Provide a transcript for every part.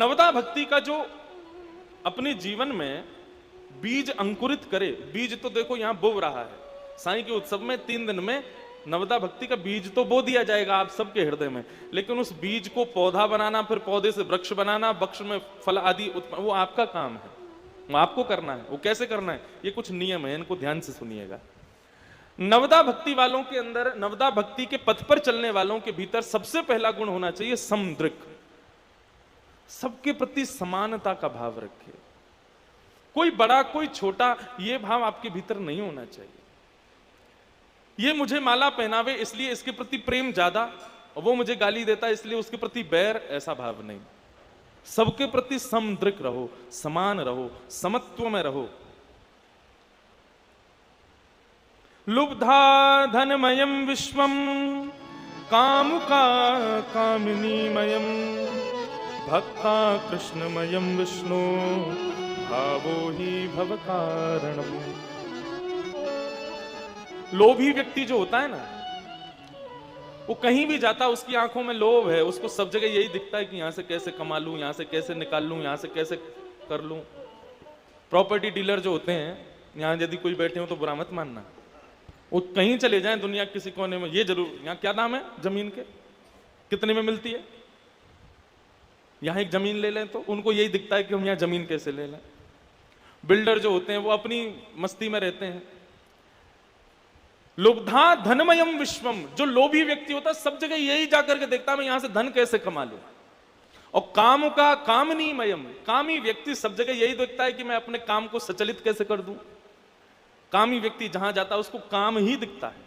नवदा भक्ति का जो अपने जीवन में बीज अंकुरित करे, बीज तो देखो यहां बो रहा है साईं के उत्सव में 3 दिन में नवदा भक्ति का बीज तो बो दिया जाएगा आप सबके हृदय में, लेकिन उस बीज को पौधा बनाना, फिर पौधे से वृक्ष बनाना, वृक्ष में फल आदि उत्पन्न, वो आपका काम है, वो आपको करना है। वो कैसे करना है, ये कुछ नियम है, इनको ध्यान से सुनिएगा। नवदा भक्ति वालों के अंदर, नवदा भक्ति के पथ पर चलने वालों के भीतर सबसे पहला गुण होना चाहिए समदृक, सबके प्रति समानता का भाव रखे। कोई बड़ा कोई छोटा ये भाव आपके भीतर नहीं होना चाहिए। ये मुझे माला पहनावे इसलिए इसके प्रति प्रेम ज्यादा, और वो मुझे गाली देता इसलिए उसके प्रति बैर, ऐसा भाव नहीं। सबके प्रति समदृक रहो, समान रहो, समत्व में रहो। लुब्धा धनमयम विश्वम कामुका कामिनीमयम भक्ता कृष्णमयम विष्णु भावो ही भव कारणम। लोभी व्यक्ति जो होता है ना, वो कहीं भी जाता है उसकी आंखों में लोभ है, उसको सब जगह यही दिखता है कि यहां से कैसे कमा लूं, यहां से कैसे निकाल लूं, यहां से कैसे कर लूं। प्रॉपर्टी डीलर जो होते हैं, यहां यदि कोई बैठे हो तो बुरा मत मानना, वो कहीं चले जाएं दुनिया के किसी कोने में, ये जरूर, यहां क्या दाम है जमीन के, कितने में मिलती है, यहां एक जमीन ले लें तो उनको यही दिखता है कि हम यहां जमीन कैसे ले लें। बिल्डर जो होते हैं वो अपनी मस्ती में रहते हैं। लुब्धा धनमयम विश्वम, जो लोभी व्यक्ति होता है सब जगह यही जाकर के देखता है मैं यहां से धन कैसे कमा लूं। और काम का कामनीमयम, कामी व्यक्ति सब जगह यही देखता है कि मैं अपने काम को सचलित कैसे कर दूं। कामी व्यक्ति जहां जाता है उसको काम ही दिखता है।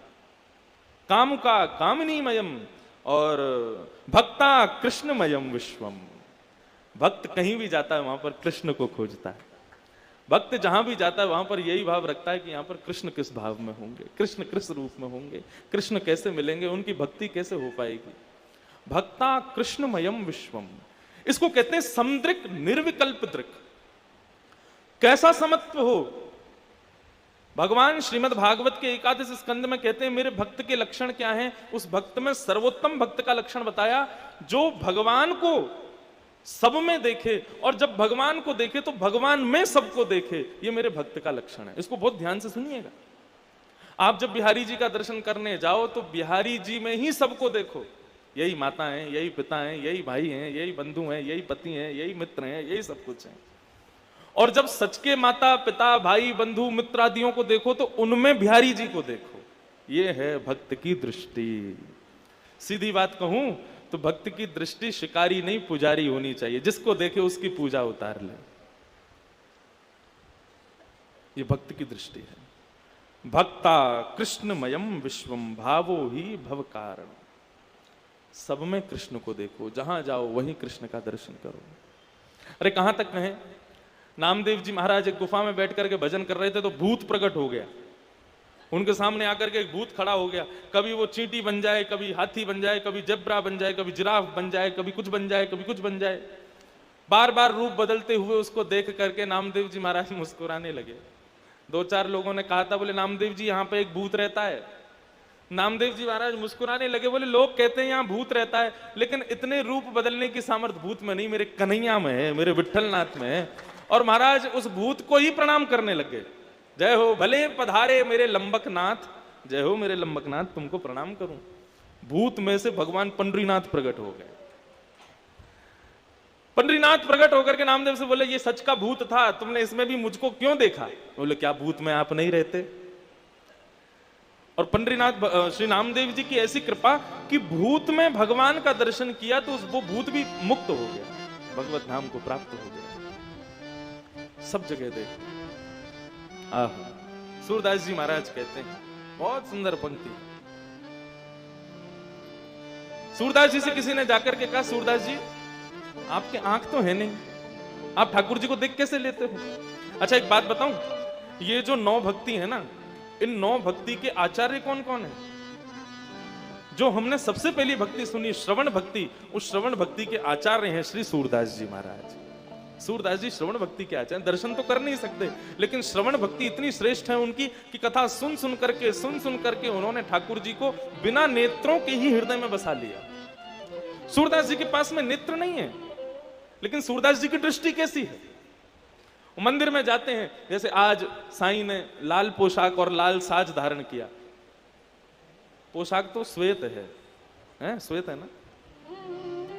काम का कामनीमयम और भक्ता कृष्णमयम विश्वम, भक्त कहीं भी जाता है वहां पर कृष्ण को खोजता है। भक्त जहां भी जाता है वहां पर यही भाव रखता है कि यहां पर कृष्ण किस भाव में होंगे, कृष्ण किस रूप में होंगे, कृष्ण कैसे मिलेंगे, उनकी भक्ति कैसे हो पाएगी। भक्ता कृष्णमयम विश्वम, इसको कहते हैं समदृक निर्विकल्प दृक। कैसा समत्व हो, भगवान श्रीमद् भागवत के 11 स्कंद में कहते हैं मेरे भक्त के लक्षण क्या हैं। उस भक्त में सर्वोत्तम भक्त का लक्षण बताया, जो भगवान को सब में देखे और जब भगवान को देखे तो भगवान में सबको देखे, ये मेरे भक्त का लक्षण है। इसको बहुत ध्यान से सुनिएगा। आप जब बिहारी जी का दर्शन करने जाओ तो बिहारी जी में ही सबको देखो, यही माता हैं, यही पिता हैं, यही भाई हैं, यही बंधु हैं, यही पति हैं, यही मित्र हैं, यही सब कुछ है। और जब सच के माता पिता भाई बंधु मित्र आदियों को देखो तो उनमें बिहारी जी को देखो। ये है भक्त की दृष्टि। सीधी बात कहूं तो भक्त की दृष्टि शिकारी नहीं पुजारी होनी चाहिए, जिसको देखे उसकी पूजा उतार ले, ये भक्त की दृष्टि है। भक्ता कृष्णमयम विश्वम भावो ही भव कारण, सब में कृष्ण को देखो, जहां जाओ वहीं कृष्ण का दर्शन करो। अरे कहां तक कहें, नामदेव जी महाराज एक गुफा में बैठ करके भजन कर रहे थे तो भूत प्रकट हो गया। उनके सामने आकर के एक भूत खड़ा हो गया, कभी वो चींटी बन जाए, कभी हाथी बन जाए, कभी जेब्रा बन जाए, कभी जिराफ बन जाए, कभी कुछ बन जाए, कभी कुछ बन जाए। बार बार रूप बदलते हुए उसको देख करके नामदेव जी महाराज मुस्कुराने लगे। 2-4 लोगों ने कहा था, बोले नामदेव जी यहाँ पे एक भूत रहता है। नामदेव जी महाराज मुस्कुराने लगे, बोले लोग कहते हैं यहाँ भूत रहता है, लेकिन इतने रूप बदलने की सामर्थ्य भूत में नहीं, मेरे कन्हैया में है, मेरे विठ्ठलनाथ में है। और महाराज उस भूत को ही प्रणाम करने लगे। जय हो भले पधारे मेरे लंबकनाथ, जय हो मेरे लंबकनाथ, तुमको प्रणाम करूं। भूत में से भगवान पंडरीनाथ प्रकट हो गए। पंडरीनाथ प्रकट होकर के नामदेव से बोले ये सच का भूत था, तुमने इसमें भी मुझको क्यों देखा। बोले क्या भूत में आप नहीं रहते। और पंडरीनाथ श्री नामदेव जी की ऐसी कृपा कि भूत में भगवान का दर्शन किया तो वो भूत भी मुक्त हो गया, भगवत धाम को प्राप्त हो गया। सब जगह देखो। सूरदास जी महाराज कहते हैं, बहुत सुंदर पंक्ति। सूरदास जी से किसी ने जाकर के कहा, सूरदास जी आपके आंख तो है नहीं, आप ठाकुर जी को देख कैसे लेते हो। अच्छा एक बात बताऊं, ये जो 9 भक्ति है ना, इन 9 भक्ति के आचार्य कौन कौन है। जो हमने सबसे पहली भक्ति सुनी श्रवण भक्ति, उस श्रवण भक्ति के आचार्य हैं श्री सूरदास जी महाराज। सूरदास जी श्रवण भक्ति के आचार्य, दर्शन तो कर नहीं सकते लेकिन श्रवण भक्ति इतनी श्रेष्ठ है उनकी कि कथा सुन सुन करके उन्होंने ठाकुर जी को बिना नेत्रों के ही हृदय में बसा लिया। सूरदास जी के पास में नेत्र नहीं है, लेकिन सूरदास जी की दृष्टि कैसी है? वो मंदिर में जाते हैं, जैसे आज साईं ने लाल पोशाक और लाल साज धारण किया। पोशाक तो श्वेत है, श्वेत है ना,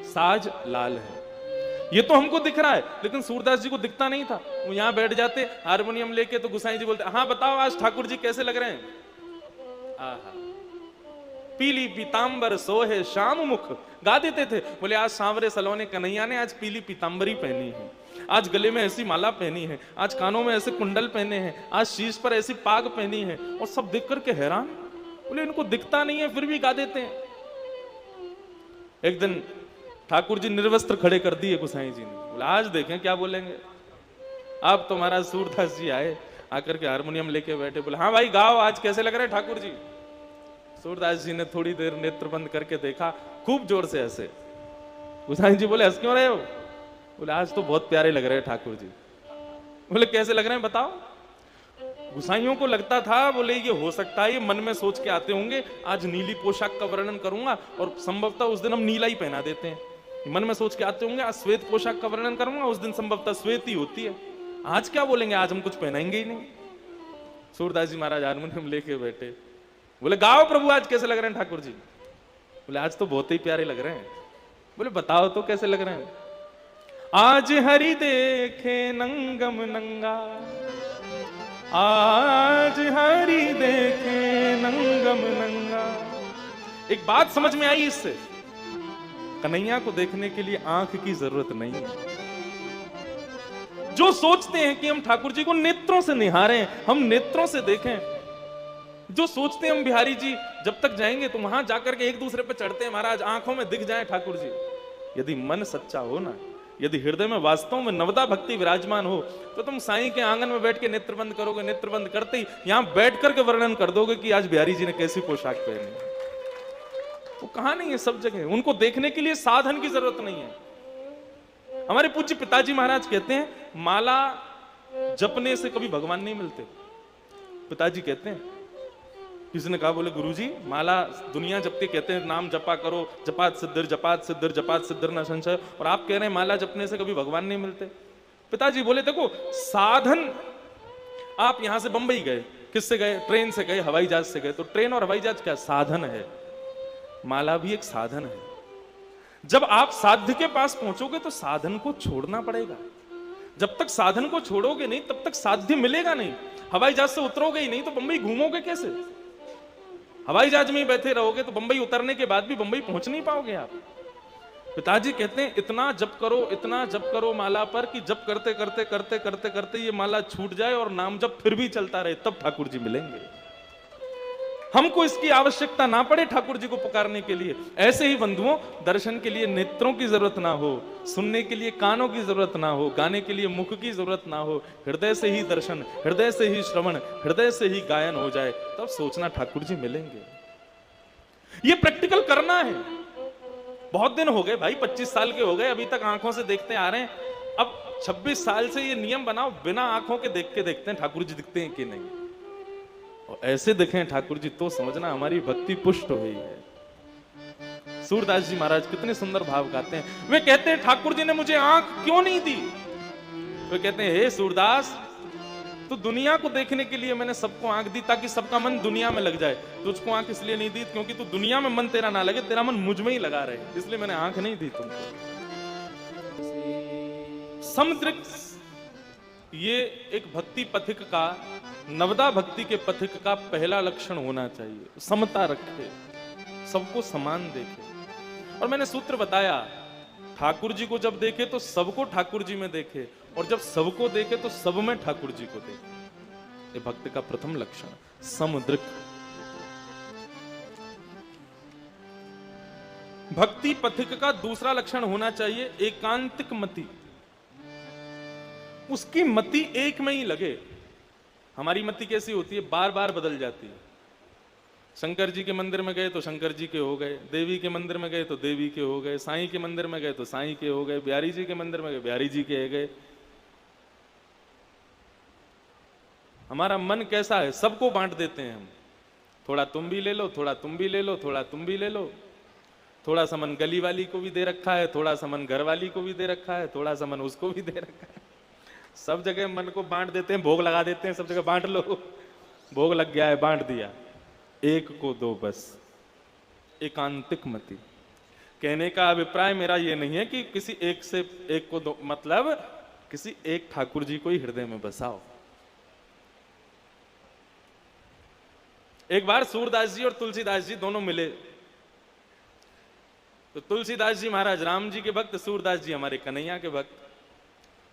साज लाल है, ये तो हमको दिख रहा है, लेकिन सूरदास जी को दिखता नहीं था। वो यहां बैठ जाते हारमोनियम लेके, तो गुसाई जी बोलते, हाँ बताओ आज ठाकुर जी कैसे लग रहे हैं? आहा, पीली पीतांबर सोहे श्याम मुख, गा देते थे। बोले आज सांवरे सलोने कन्हैया ने आज पीली पीतांबरी पहनी है, आज गले में ऐसी माला पहनी है, आज कानों में ऐसे कुंडल पहने हैं, आज शीश पर ऐसी पाग पहनी है। और सब देख करके हैरान, बोले इनको दिखता नहीं है फिर भी गा देते हैं। एक दिन ठाकुर जी निर्वस्त्र खड़े कर दिए गोसाई जी ने। बोले आज देखें क्या बोलेंगे। अब तो महाराज सूरदास जी आए, आकर के हारमोनियम लेके बैठे। बोले हाँ भाई गाओ, आज कैसे लग रहे ठाकुर जी? सूरदास जी ने थोड़ी देर नेत्र बंद करके देखा, खूब जोर से हंसे। गोसाई जी बोले हंस क्यों रहे हो? बोले आज तो बहुत प्यारे लग रहे हैं ठाकुर जी। बोले कैसे लग रहे हैं बताओ? गुसाइयों को लगता था, बोले ये हो सकता है ये मन में सोच के आते होंगे आज नीली पोशाक का वर्णन करूंगा, और संभवतः उस दिन हम नीला ही पहना देते हैं। मन में सोच के आते होंगे आज श्वेत पोशाक का वर्णन करूंगा, उस दिन संभवतः श्वेत ही होती है। आज क्या बोलेंगे, आज हम कुछ पहनाएंगे ही नहीं। सूरदास जी महाराज हारमोनियम लेके बैठे। बोले गाओ प्रभु आज कैसे लग रहे हैं ठाकुर जी? बोले आज तो बहुत ही प्यारे लग रहे हैं। बोले बताओ तो कैसे लग रहे हैं? आज हरि देखे नंगम नंगा, आज हरि देखे नंगम नंगा। एक बात समझ में आई इससे, कन्हैया को देखने के लिए आंख की जरूरत नहीं है। जो सोचते हैं कि हम ठाकुर जी को नेत्रों से निहारें, हम नेत्रों से देखें, जो सोचते हैं हम बिहारी जी जब तक जाएंगे तो वहां जाकर के एक दूसरे पे चढ़ते हैं, महाराज आंखों में दिख जाए ठाकुर जी। यदि मन सच्चा हो ना, यदि हृदय में वास्तव में नवदा भक्ति विराजमान हो, तो तुम साईं के आंगन में बैठ के नेत्र बंद करोगे, नेत्र बंद करते ही यहां बैठ करके वर्णन कर दोगे कि आज बिहारी जी ने कैसी पोशाक पहनी। वो कहां नहीं है, सब जगह। उनको देखने के लिए साधन की जरूरत नहीं है। हमारे पूज्य पिताजी महाराज कहते हैं माला जपने से कभी भगवान नहीं मिलते। पिताजी कहते हैं, किसी ने कहा, बोले गुरुजी माला दुनिया जपते कहते हैं नाम जपा करो, जपात सिद्धिर जपात सिद्धिर जपात सिद्धिर न संशय, और आप कह रहे हैं माला जपने से कभी भगवान नहीं मिलते। पिताजी बोले देखो साधन, आप यहां से बंबई गए, किससे गए? ट्रेन से गए, हवाई जहाज से गए, तो ट्रेन और हवाई जहाज क्या साधन है? माला भी एक साधन है। जब आप साध्य के पास पहुंचोगे तो साधन को छोड़ना पड़ेगा। जब तक साधन को छोड़ोगे नहीं तब तक साध्य मिलेगा नहीं। हवाई जहाज से उतरोगे ही नहीं तो बंबई घूमोगे कैसे? हवाई जहाज में ही बैठे रहोगे तो बंबई उतरने के बाद भी बंबई पहुंच नहीं पाओगे आप। पिताजी कहते हैं इतना जप करो, इतना जप करो माला पर कि जप करते करते करते करते करते ये माला छूट जाए और नाम जप फिर भी चलता रहे, तब ठाकुर जी मिलेंगे। हमको इसकी आवश्यकता ना पड़े ठाकुर जी को पुकारने के लिए। ऐसे ही बंधुओं, दर्शन के लिए नेत्रों की जरूरत ना हो, सुनने के लिए कानों की जरूरत ना हो, गाने के लिए मुख की जरूरत ना हो, हृदय से ही दर्शन, हृदय से ही श्रवण, हृदय से ही गायन हो जाए, तब सोचना ठाकुर जी मिलेंगे। ये प्रैक्टिकल करना है। बहुत दिन हो गए भाई, 25 साल के हो गए, अभी तक आंखों से देखते आ रहे हैं। अब 26 साल से ये नियम बनाओ, बिना आंखों के देख के देखते हैं ठाकुर जी दिखते हैं कि नहीं। और ऐसे देखें ठाकुर जी तो समझना हमारी भक्ति पुष्ट हुई है। सूरदास जी महाराज कितने सुंदर भाव गाते हैं। वे कहते हैं ठाकुर जी ने मुझे आंख क्यों नहीं दी? वे कहते हैं हे सूरदास, तो दुनिया को देखने के लिए मैंने सबको आंख दी ताकि सबका मन दुनिया में लग जाए। तुझको आंख इसलिए नहीं दी क्योंकि तू दुनिया में मन तेरा ना लगे, तेरा मन मुझ में ही लगा रहे, इसलिए मैंने आंख नहीं दी तुमको। समदृक, ये एक भक्ति पथिक का, नवदा भक्ति के पथिक का पहला लक्षण होना चाहिए। समता रखे, सबको समान देखे। और मैंने सूत्र बताया, ठाकुर जी को जब देखे तो सबको ठाकुर जी में देखे, और जब सबको देखे तो सब में ठाकुर जी को देखे। ये भक्त का प्रथम लक्षण, समदृक। भक्ति पथिक का दूसरा लक्षण होना चाहिए एकांतिक मति। उसकी मति एक में ही लगे। हमारी मति कैसी होती है, बार बार बदल जाती है। शंकर जी के मंदिर में गए तो शंकर जी के हो गए, देवी के मंदिर में गए तो देवी के हो गए, साईं के मंदिर में गए तो साईं के हो गए, बिहारी जी के मंदिर में गए बिहारी जी के गए। हमारा मन कैसा है, सबको बांट देते हैं हम। थोड़ा तुम भी ले लो, थोड़ा तुम भी ले लो, थोड़ा तुम भी ले लो। थोड़ा सा मन गली वाली को भी दे रखा है, थोड़ा सा मन घर वाली को भी दे रखा है, थोड़ा सा मन उसको भी दे रखा है। सब जगह मन को बांट देते हैं, भोग लगा देते हैं, सब जगह बांट लो, भोग लग गया है, बांट दिया। एक को दो बस, एकांतिक मति। कहने का अभिप्राय मेरा ये नहीं है कि किसी एक से एक को दो, मतलब किसी एक ठाकुर जी को ही हृदय में बसाओ। एक बार सूरदास जी और तुलसीदास जी दोनों मिले, तो तुलसीदास जी महाराज राम जी के भक्त, सूरदास जी हमारे कन्हैया के भक्त।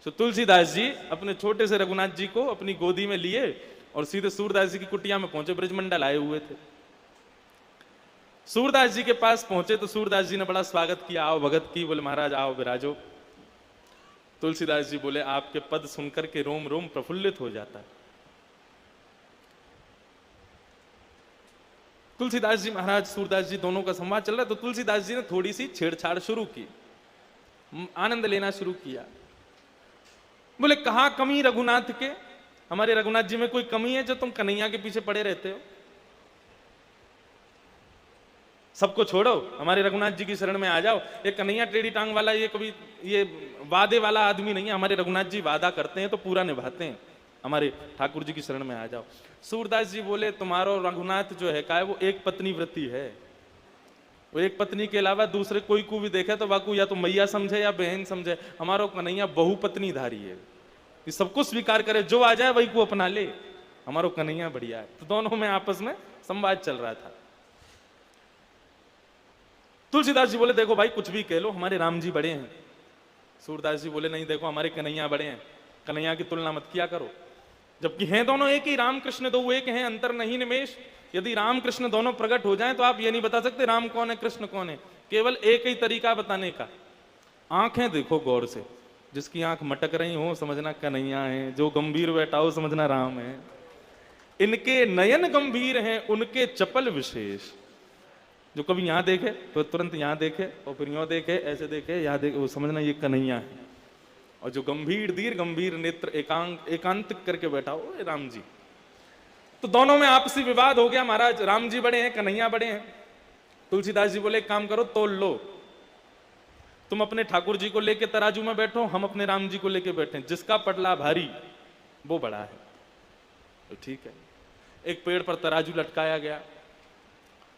तो तुलसीदास जी अपने छोटे से रघुनाथ जी को अपनी गोदी में लिए और सीधे सूरदास जी की कुटिया में पहुंचे। ब्रजमंडल आए हुए थे। सूरदास जी के पास पहुंचे तो सूरदास जी ने बड़ा स्वागत किया, आओ भगत की। बोले महाराज आओ विराजो। तुलसीदास जी बोले आपके पद सुनकर के रोम रोम प्रफुल्लित हो जाता है। तुलसीदास जी महाराज सूरदास जी दोनों का संवाद चल रहा है, तो तुलसीदास जी ने थोड़ी सी छेड़छाड़ शुरू की, आनंद लेना शुरू किया। बोले कहां कमी रघुनाथ के, हमारे रघुनाथ जी में कोई कमी है जो तुम कन्हैया के पीछे पड़े रहते हो? सबको छोड़ो, हमारे रघुनाथ जी की शरण में आ जाओ। ये कन्हैया टेढ़ी टांग वाला, ये कभी ये वादे वाला आदमी नहीं है। हमारे रघुनाथ जी वादा करते हैं तो पूरा निभाते हैं। हमारे ठाकुर जी की शरण में आ जाओ। सूरदास जी बोले तुम्हारो रघुनाथ जो है वो एक पत्नी व्रती है। वो एक पत्नी के अलावा दूसरे कोई को भी देखे तो वाकू या तो मैया समझे या बहन समझे। हमारो कन्हैया बहुपत्नी धारी है, कि सबको स्वीकार करे, जो आ जाए वही को अपना ले। हमारो कन्हैया बढ़िया है। तो दोनों में आपस में संवाद चल रहा था। तुलसीदास जी बोले देखो भाई कुछ भी कह लो, हमारे राम जी बड़े हैं। सूरदास जी बोले नहीं, देखो हमारे कन्हैया बड़े हैं, कन्हैया की तुलना मत किया करो। जबकि हैं दोनों एक ही, राम कृष्ण दो एक हैं, अंतर नहीं निमेश। यदि राम कृष्ण दोनों प्रकट हो जाएं तो आप ये नहीं बता सकते राम कौन है कृष्ण कौन है। केवल एक ही तरीका बताने का, आंखें देखो गौर से। जिसकी आंख मटक रही हो समझना कन्हैया है, जो गंभीर बैठा हो समझना राम है। इनके नयन गंभीर हैं, उनके चपल विशेष। जो कभी यहां देखे तो तुरंत यहां देखे, और फिर यूं देखे, ऐसे देखे, यहां देखे, वो समझना ये कन्हैया है। और जो गंभीर दीर्घ गंभीर नेत्र एकांतिक करके बैठा हो राम जी। तो दोनों में आपसी विवाद हो गया। महाराज राम जी बड़े हैं, कन्हैया बड़े हैं। तुलसीदास जी बोले एक काम करो, तोल लो। तुम अपने ठाकुर जी को लेके तराजू में बैठो, हम अपने राम जी को लेके बैठे। जिसका पटला भारी वो बड़ा है। तो ठीक है, एक पेड़ पर तराजू लटकाया गया।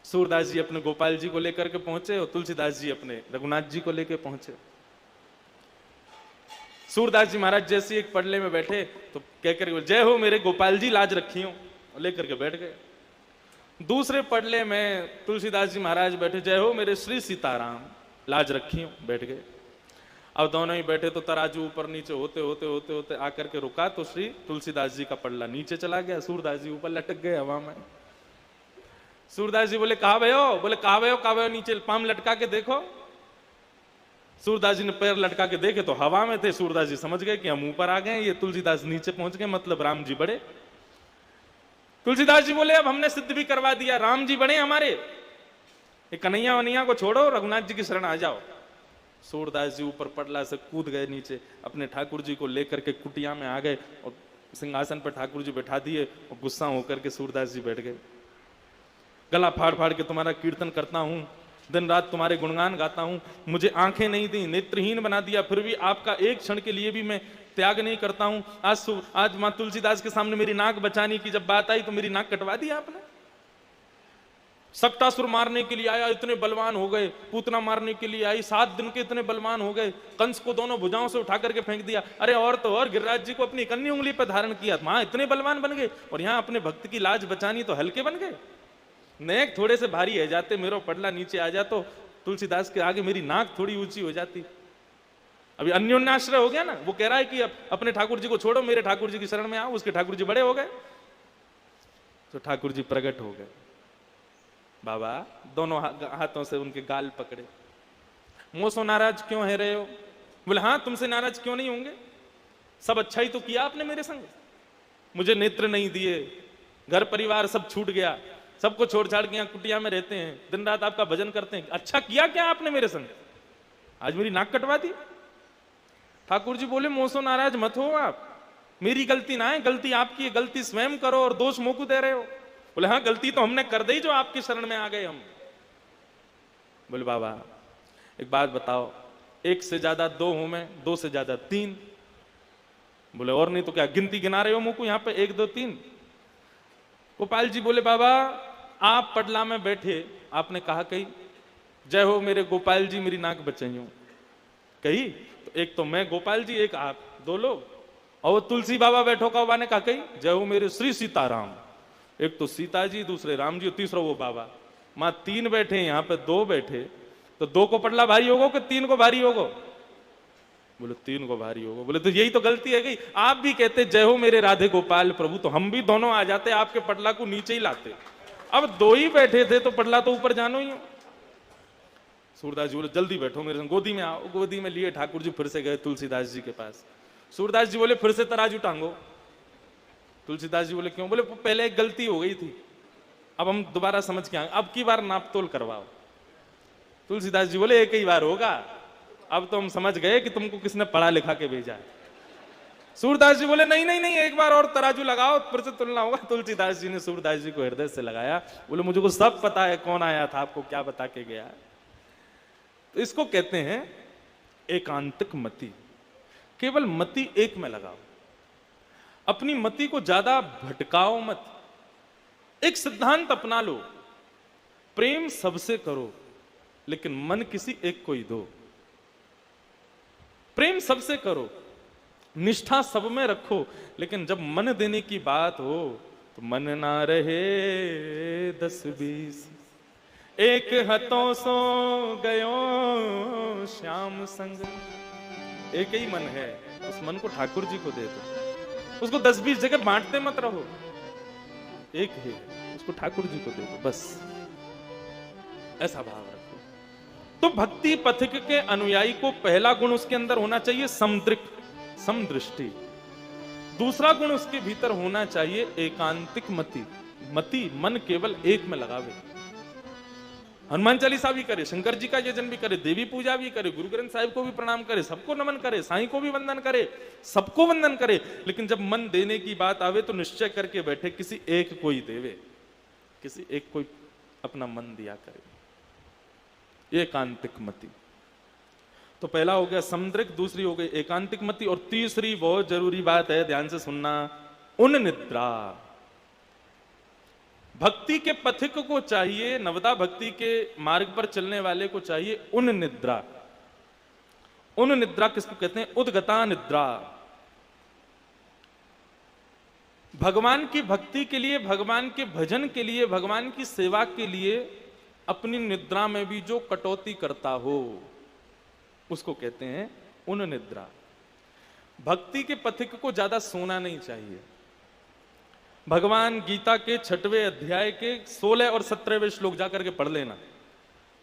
सूरदास जी अपने गोपाल जी को लेकर के पहुंचे और तुलसीदास जी अपने रघुनाथ जी को लेकर पहुंचे। सूरदास जी महाराज जैसे एक पडले में बैठे तो कहकर जय हो मेरे गोपाल जी, लाज रखी हो, और लेकर के बैठ गए। दूसरे पडले में तुलसीदास जी महाराज बैठे, जय हो मेरे श्री सीताराम, लाज रखी हो, बैठ गए। अब दोनों ही बैठे तो तराजू ऊपर नीचे होते होते होते होते आकर के रुका तो श्री तुलसीदास जी का पडला नीचे चला गया, सूरदास जी ऊपर लटक गए हवा में। सूरदास जी बोले कहा भयो, बोले कहा भयो, नीचे पाम लटका के देखो। सूरदास जी ने पैर लटका के देखे तो हवा में थे। सूरदास जी समझ गए कि हम ऊपर आ गए, ये तुलसीदास नीचे पहुंच गए, मतलब राम जी बड़े। तुलसीदास जी बोले अब हमने सिद्ध भी करवा दिया, राम जी बड़े हमारे। ये कन्हैया वनैया को छोड़ो, रघुनाथ जी की शरण आ जाओ। सूरदास जी ऊपर पटला से कूद गए नीचे, अपने ठाकुर जी को लेकर के कुटिया में आ गए और सिंहासन पर ठाकुर जी बैठा दिए और गुस्सा होकर के सूरदास जी बैठ गए। गला फाड़ फाड़ के तुम्हारा कीर्तन करता हूं, दिन रात तुम्हारे गुणगान गाता हूं, मुझे आंखें नहीं दी, नेत्रहीन बना दिया, फिर भी आपका एक क्षण के लिए भी मैं त्याग नहीं करता हूं। आज मां तुलसीदास के सामने मेरी नाक बचाने की जब बात आई तो मेरी नाक कटवा दी आपने। सक्टासुर मारने के लिए आया, इतने बलवान हो गए। पूतना मारने के लिए आई, 7 दिन के इतने बलवान हो गए। कंस को दोनों भुजाओं से उठा करके फेंक दिया। अरे और तो और गिरिराज जी को अपनी कन्नी उंगली पर धारण किया, वहां इतने बलवान बन गए, और यहाँ अपने भक्त की लाज बचानी तो हल्के बन गए। नेक थोड़े से भारी है जाते, मेरो पडला नीचे आ जा तो तुलसीदास के आगे मेरी नाक थोड़ी ऊंची हो जाती। अभी अन्योन्याश्रय हो गया ना। वो कह रहा है कि अब अपने ठाकुर जी को छोड़ो, मेरे ठाकुर जी की शरण में आओ। उसके ठाकुर जी बड़े हो गए तो ठाकुर जी प्रकट हो गए। बाबा दोनों हाथों से उनके गाल पकड़े। मोसो नाराज क्यों है रहे हो? बोले हाँ तुमसे नाराज क्यों नहीं होंगे, सब अच्छा ही तो किया आपने मेरे संग। मुझे नेत्र नहीं दिए, घर परिवार सब छूट गया, सबको छोड़ छाड़ के यहाँ कुटिया में रहते हैं, दिन रात आपका भजन करते हैं। अच्छा किया क्या आपने मेरे संग, आज मेरी नाक कटवा दी। ठाकुर जी बोले मोसो नाराज मत हो आप, मेरी गलती ना है, गलती आपकी है, गलती स्वयं करो और दोष मोकू दे रहे हो। बोले हाँ गलती तो हमने कर दी जो आपकी शरण में आ गए हम। बोले बाबा एक बात बताओ, एक से ज्यादा दो हूं मैं, दो से ज्यादा तीन। बोले और नहीं तो क्या, गिनती गिना रहे हो मुंह को, यहां पे एक दो तीन। गोपाल जी बोले बाबा आप पटला में बैठे, आपने कहा कही जय हो मेरे गोपाल जी मेरी नाक बचाइयो, कही तो एक तो मैं गोपाल जी, एक आप, दो लोग। और वो तुलसी बाबा बैठो का बाबा ने कहा कही जय हो मेरे श्री सीताराम, एक तो सीता जी, दूसरे राम जी, और तीसरा वो बाबा। मां तीन बैठे, यहां पे दो बैठे, तो दो को पटला भारी होगा कि तीन को भारी होगा? बोले तीन को भारी होगा। बोले तो यही तो गलती है गई, आप भी कहते जय हो मेरे राधे गोपाल प्रभु, तो हम भी दोनों आ जाते, आपके पटला को नीचे ही लाते। अब दो ही बैठे थे तो पटला तो ऊपर जानो ही हो। सूरदास जी बोले जल्दी बैठो मेरे संग, गोदी में आओ। गोदी में लिए ठाकुर जी फिर से गए तुलसीदास जी के पास। सूरदास जी बोले फिर से तराजू टांगो। तुलसीदास जी बोले क्यों? बोले पहले एक गलती हो गई थी, अब हम दोबारा समझ के आए, अब की बार नाप तोल करवाओ। तुलसीदास जी बोले एक ही बार होगा, अब तो हम समझ गए कि तुमको किसने पढ़ा लिखा के भेजा है। सूरदास जी बोले नहीं नहीं नहीं, एक बार और तराजू लगाओ फिर से तुलना होगा। तुलसीदास जी ने सूरदास जी को हृदय से लगाया, बोले मुझे को सब पता है कौन आया था, आपको क्या बता के गया। तो इसको कहते हैं एकांतिक मति। केवल मति एक में लगाओ, अपनी मति को ज्यादा भटकाओ मत। एक सिद्धांत अपना लो, प्रेम सबसे करो लेकिन मन किसी एक को ही दो। प्रेम सबसे करो, निष्ठा सब में रखो, लेकिन जब मन देने की बात हो तो मन ना रहे 10-20। एक हथों सो गयो श्याम संग। एक ही मन है, उस मन को ठाकुर जी को दे दो, उसको 10-20 जगह बांटते मत रहो, एक ही है, उसको ठाकुर जी को दे दो बस, ऐसा भाव रखो। तो भक्ति पथिक के अनुयायी को पहला गुण उसके अंदर होना चाहिए समदृष्टि। दूसरा गुण उसके भीतर होना चाहिए एकांतिक मति, मन केवल एक में लगावे। हनुमान चालीसा भी करे, शंकर जी का यजन भी करे, देवी पूजा भी करे, गुरु ग्रंथ साहिब को भी प्रणाम करे, सबको नमन करे, साईं को भी वंदन करे, सबको वंदन करे, लेकिन जब मन देने की बात आवे तो निश्चय करके बैठे किसी एक को ही देवे, किसी एक को अपना मन दिया करे। एकांतिक मति। तो पहला हो गया समदृक, दूसरी हो गई एकांतिक मति, और तीसरी बहुत जरूरी बात है, ध्यान से सुनना, उन निद्रा। भक्ति के पथिक को चाहिए, नवदा भक्ति के मार्ग पर चलने वाले को चाहिए उन निद्रा। उन निद्रा किसको कहते हैं? उद्गता निद्रा। भगवान की भक्ति के लिए, भगवान के भजन के लिए, भगवान की सेवा के लिए अपनी निद्रा में भी जो कटौती करता हो उसको कहते हैं उन निद्रा। भक्ति के पथिक को ज्यादा सोना नहीं चाहिए। भगवान गीता के 6वें अध्याय के 16 और 17वें श्लोक जाकर के पढ़ लेना।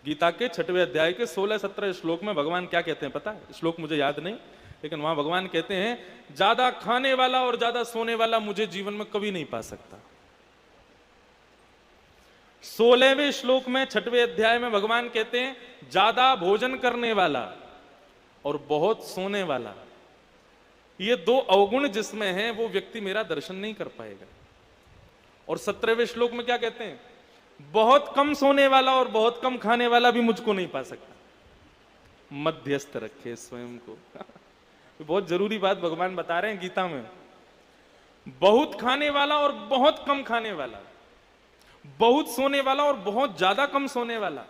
गीता के 6वें अध्याय के 16-17 श्लोक में भगवान क्या कहते हैं पता है? श्लोक मुझे याद नहीं, लेकिन वहां भगवान कहते हैं ज्यादा खाने वाला और ज्यादा सोने वाला मुझे जीवन में कभी नहीं पा सकता। 16वें श्लोक में 6वें अध्याय में भगवान कहते हैं ज्यादा भोजन करने वाला और बहुत सोने वाला, ये दो अवगुण जिसमें हैं वो व्यक्ति मेरा दर्शन नहीं कर पाएगा। और 17वें श्लोक में क्या कहते हैं? बहुत कम सोने वाला और बहुत कम खाने वाला भी मुझको नहीं पा सकता। मध्यस्थ रखे स्वयं को। बहुत जरूरी बात भगवान बता रहे हैं गीता में। बहुत खाने वाला और बहुत कम खाने वाला, बहुत सोने वाला और बहुत ज्यादा कम सोने वाला,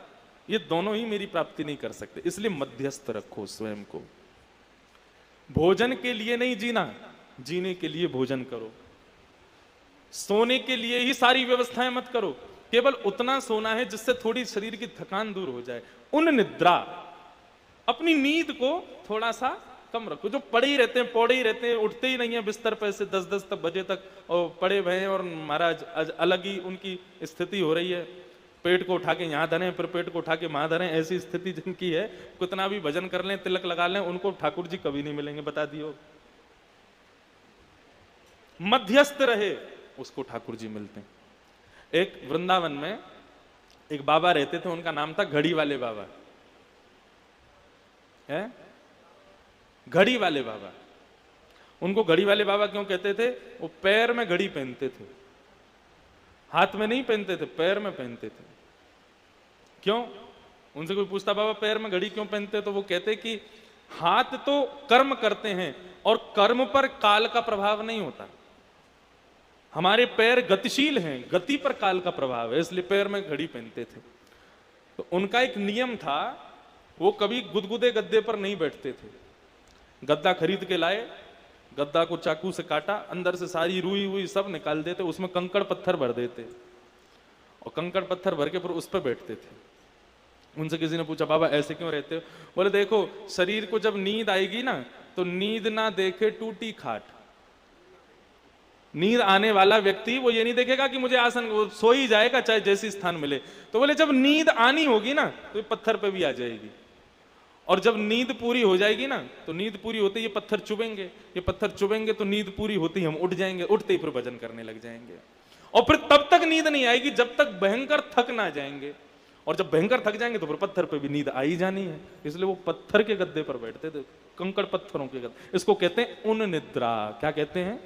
ये दोनों ही मेरी प्राप्ति नहीं कर सकते। इसलिए मध्यस्थ रखो स्वयं को। भोजन के लिए नहीं जीना, जीने के लिए भोजन करो। सोने के लिए ही सारी व्यवस्थाएं मत करो, केवल उतना सोना है जिससे थोड़ी शरीर की थकान दूर हो जाए। उन निद्रा, अपनी नींद को थोड़ा सा कम रखो। जो पड़े ही रहते हैं, पौड़े ही रहते हैं, उठते ही नहीं है बिस्तर पर से 10-10 बजे तक और पड़े हुए हैं, और महाराज अलग ही उनकी स्थिति हो रही है। पेट को उठा के यहाँ धरें, फिर पेट को उठा के वहां धरें, ऐसी स्थिति जिनकी है, कितना भी भजन कर लें, तिलक लगा लें, उनको ठाकुर जी कभी नहीं मिलेंगे, बता दियो। मध्यस्थ रहे उसको ठाकुर जी मिलते हैं। एक वृंदावन में एक बाबा रहते थे, उनका नाम था घड़ी वाले बाबा। है घड़ी वाले बाबा। उनको घड़ी वाले बाबा क्यों कहते थे? वो पैर में घड़ी पहनते थे, हाथ में नहीं पहनते थे, पैर में पहनते थे। क्यों? उनसे कोई पूछता बाबा पैर में घड़ी क्यों पहनते, तो वो कहते कि हाथ तो कर्म करते हैं और कर्म पर काल का प्रभाव नहीं होता। हमारे पैर गतिशील हैं, गति पर काल का प्रभाव है, इसलिए पैर में घड़ी पहनते थे। तो उनका एक नियम था, वो कभी गुदगुदे गद्दे पर नहीं बैठते थे। गद्दा खरीद के लाए, गद्दा को चाकू से काटा, अंदर से सारी रुई हुई सब निकाल देते, उसमें कंकड़ पत्थर भर देते और कंकड़ पत्थर भर के फिर उस पर बैठते थे। उनसे किसी ने पूछा बाबा ऐसे क्यों रहते हो? बोले देखो शरीर को जब नींद आएगी ना, तो नींद ना देखे टूटी खाट। नींद आने वाला व्यक्ति वो ये नहीं देखेगा कि मुझे आसन, वो सो ही जाएगा चाहे जैसी स्थान मिले। तो बोले जब नींद आनी होगी ना तो ये पत्थर पे भी आ जाएगी, और जब नींद पूरी हो जाएगी ना, तो नींद पूरी होते ही ये पत्थर चुभेंगे, ये पत्थर चुभेंगे तो नींद पूरी होती ही हम उठ जाएंगे, उठते ही फिर भजन करने लग जाएंगे। और फिर तब तक नींद नहीं आएगी जब तक भयंकर थक ना जाएंगे, और जब भयंकर थक जाएंगे तो फिर पत्थर पे भी नींद आ ही जानी है। इसलिए वो पत्थर के गद्दे पर बैठते थे, कंकड़ पत्थरों के गद्दे। इसको कहते हैं उन निद्रा। क्या कहते हैं?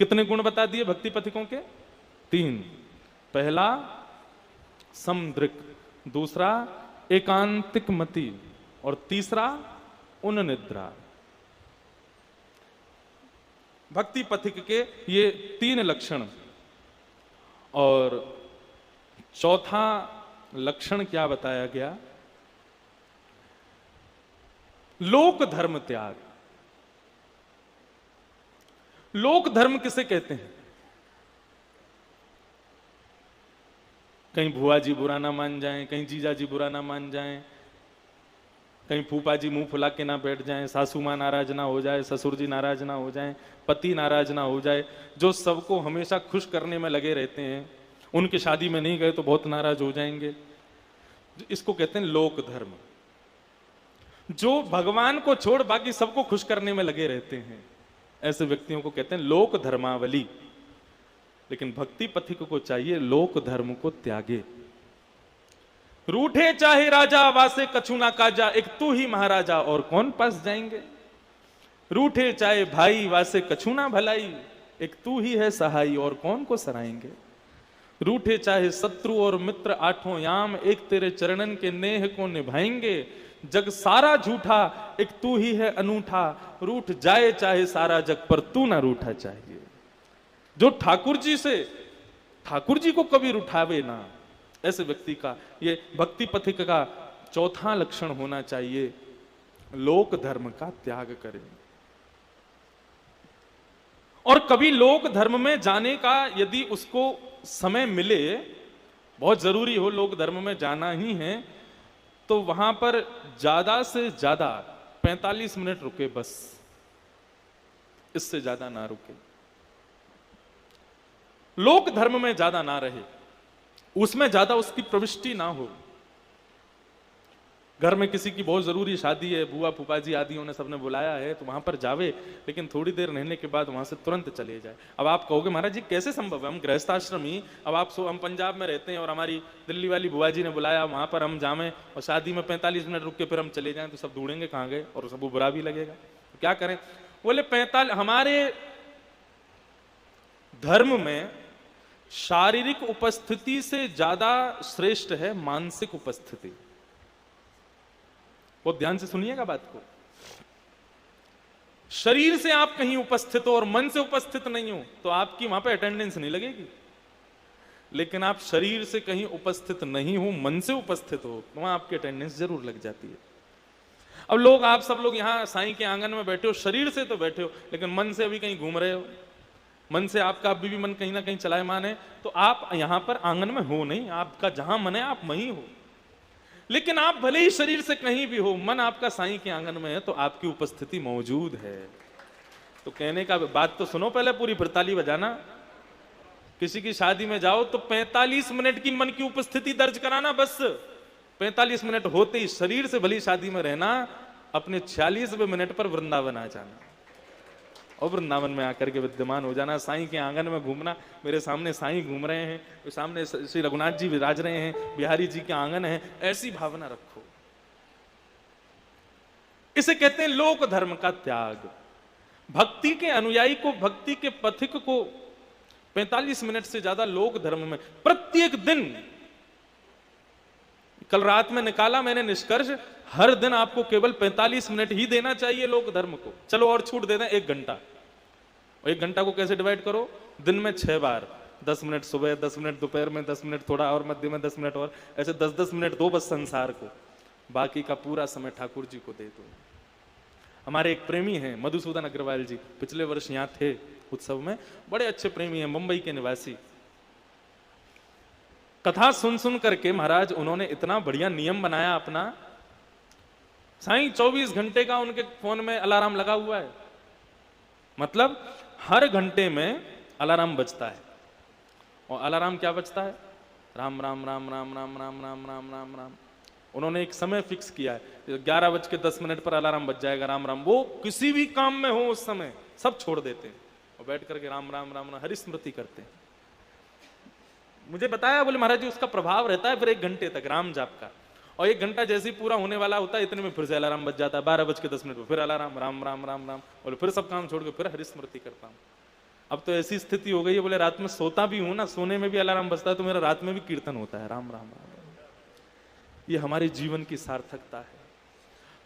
कितने गुण बता दिए भक्ति पथिकों के? 3। पहला समदृक, दूसरा एकांतिक मति, और तीसरा उन निद्रा। भक्ति पथिक के ये 3 लक्षण। और चौथा लक्षण क्या बताया गया? लोक धर्म त्याग। लोक धर्म किसे कहते हैं? कहीं भुआ जी बुरा ना मान जाएं, कहीं जीजा जी बुरा ना मान जाएं, कहीं फूफा जी मुंह फुला के ना बैठ जाएं, सासू मां नाराज ना हो जाए, ससुर जी नाराज ना हो जाएं, पति नाराज ना हो जाए, जो सबको हमेशा खुश करने में लगे रहते हैं, उनकी शादी में नहीं गए तो बहुत नाराज हो जाएंगे। इसको कहते हैं लोक धर्म। जो भगवान को छोड़ बाकी सबको खुश करने में लगे रहते हैं, ऐसे व्यक्तियों को कहते हैं लोक धर्मावली। लेकिन भक्ति पथिक को चाहिए लोक धर्म को त्यागे। रूठे चाहे राजा वासे कछु ना काजा, एक तू ही महाराजा और कौन पास जाएंगे। रूठे चाहे भाई वासे कछु ना भलाई, एक तू ही है सहाई और कौन को सराएंगे। रूठे चाहे शत्रु और मित्र आठों याम, एक तेरे चरणन के नेह को निभाएंगे। जग सारा झूठा एक तू ही है अनूठा, रूठ जाए चाहे सारा जग पर तू ना रूठा चाहिए। जो ठाकुर जी से, ठाकुर जी को कभी रुठावे ना, ऐसे व्यक्ति का ये भक्ति पथिक का चौथा लक्षण होना चाहिए, लोक धर्म का त्याग करें। और कभी लोक धर्म में जाने का यदि उसको समय मिले, बहुत जरूरी हो लोक धर्म में जाना ही है, तो वहां पर ज्यादा से ज्यादा 45 मिनट रुके, बस इससे ज्यादा ना रुके। लोक धर्म में ज्यादा ना रहे, उसमें ज्यादा उसकी प्रविष्टि ना हो। घर में किसी की बहुत जरूरी शादी है, बुआ फूफा जी आदियों ने सबने बुलाया है, तो वहां पर जावे, लेकिन थोड़ी देर रहने के बाद वहां से तुरंत चले जाए। अब आप कहोगे महाराज जी कैसे संभव है, हम गृहस्थाश्रमी, अब आप हम पंजाब में रहते हैं और हमारी दिल्ली वाली बुआ जी ने बुलाया, वहां पर हम जावें और शादी में 45 मिनट रुक के फिर हम चले जाएं, तो सब ढूंढेंगे कहाँ गए और सबको बुरा भी लगेगा, तो क्या करें। बोले 45, हमारे धर्म में शारीरिक उपस्थिति से ज्यादा श्रेष्ठ है मानसिक उपस्थिति। बहुत ध्यान से सुनिएगा बात को। शरीर से आप कहीं उपस्थित हो और मन से उपस्थित नहीं हो तो आपकी वहां पे अटेंडेंस नहीं लगेगी, लेकिन आप शरीर से कहीं उपस्थित नहीं हो, मन से उपस्थित हो, तो वहां आपकी अटेंडेंस जरूर लग जाती है। अब लोग, आप सब लोग यहाँ साईं के आंगन में बैठे हो, शरीर से तो बैठे हो लेकिन मन से अभी कहीं घूम रहे हो, मन से आपका अभी भी मन कहीं ना कहीं चलायमान है, तो आप यहां पर आंगन में हो नहीं, आपका जहां मन है आप वहीं हो। लेकिन आप भले ही शरीर से कहीं भी हो, मन आपका साईं के आंगन में है, तो आपकी उपस्थिति मौजूद है। तो कहने का बात तो सुनो पहले पूरी, फिर ताली बजाना। किसी की शादी में जाओ तो 45 मिनट की मन की उपस्थिति दर्ज कराना, बस 45 मिनट होते ही शरीर से भली शादी में रहना, अपने 46वें मिनट पर वृंदावन आ जाना और वृंदावन में आकर के विद्यमान हो जाना। साईं के आंगन में घूमना, मेरे सामने साईं घूम रहे हैं, सामने श्री रघुनाथ जी विराज रहे हैं, बिहारी जी के आंगन है, ऐसी भावना रखो। इसे कहते हैं लोक धर्म का त्याग। भक्ति के अनुयायी को, भक्ति के पथिक को 45 मिनट से ज्यादा लोक धर्म में प्रत्येक दिन कल रात में निकाला मैंने निष्कर्ष, हर दिन आपको केवल 45 मिनट ही देना चाहिए लोक धर्म को। चलो और छूट दे दें 1 घंटा। 1 घंटा को कैसे डिवाइड करो? दिन में 6 बार, 10 मिनट सुबह, 10 मिनट दोपहर में, 10 मिनट थोड़ा और मध्य में 10 मिनट और, ऐसे 10-10 मिनट दो बस संसार को, बाकी का पूरा समय ठाकुर जी को दे दो। हमारे एक प्रेमी हैं मधुसूदन अग्रवाल जी, पिछले वर्ष यहाँ थे उत्सव में, बड़े अच्छे प्रेमी हैं, मुंबई के निवासी। कथा सुन सुन करके महाराज उन्होंने इतना बढ़िया नियम बनाया अपना। साईं 24 घंटे का उनके फोन में अलार्म लगा हुआ है, मतलब हर घंटे में अलार्म बजता है। और अलार्म क्या बजता है? राम राम राम राम राम राम राम राम राम राम। उन्होंने एक समय फिक्स किया है, 11:10 पर अलार्म बज जाएगा, राम राम। वो किसी भी काम में हो उस समय सब छोड़ देते हैं और बैठ करके राम राम राम राम हरि स्मृति करते हैं। मुझे बताया, बोले महाराज जी उसका प्रभाव रहता है फिर 1 घंटे तक राम जाप का, और 1 घंटा जैसे ही पूरा होने वाला होता है इतने में फिर से अलार्म बज जाता है, 12:10 पर फिर अलार्म, राम राम राम राम, और फिर सब काम छोड़ के फिर हरि स्मृति करता हूँ। अब तो ऐसी स्थिति हो गई है, बोले रात में सोता भी हूं ना, सोने में भी अलार्म बजता है तो मेरा रात में भी कीर्तन होता है, राम राम राम। ये हमारे जीवन की सार्थकता है।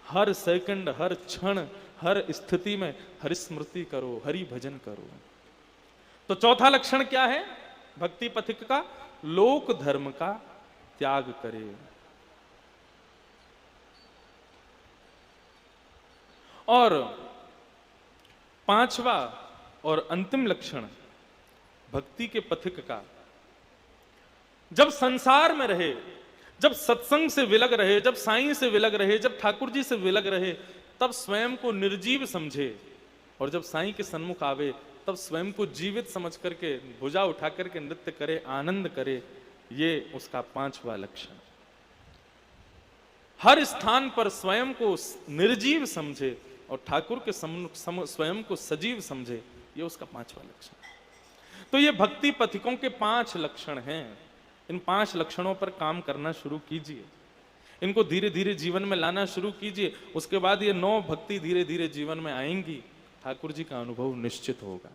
हर सेकंड, हर क्षण, हर स्थिति में हरि स्मृति करो, हरि भजन करो। तो चौथा लक्षण क्या है भक्ति पथिक का? लोक धर्म का त्याग करे। और 5वां और अंतिम लक्षण भक्ति के पथिक का, जब संसार में रहे, जब सत्संग से विलग रहे, जब साईं से विलग रहे, जब ठाकुर जी से विलग रहे, तब स्वयं को निर्जीव समझे, और जब साईं के सन्मुख आवे तब स्वयं को जीवित समझ करके भुजा उठा करके नृत्य करे, आनंद करे। ये उसका 5वां लक्षण। हर स्थान पर स्वयं को निर्जीव समझे और ठाकुर के स्वयं को सजीव समझे, ये उसका 5वां लक्षण। तो ये भक्ति पथिकों के 5 लक्षण हैं। इन 5 लक्षणों पर काम करना शुरू कीजिए, इनको धीरे धीरे जीवन में लाना शुरू कीजिए। उसके बाद ये 9 भक्ति धीरे धीरे जीवन में आएंगी, ठाकुर जी का अनुभव निश्चित होगा।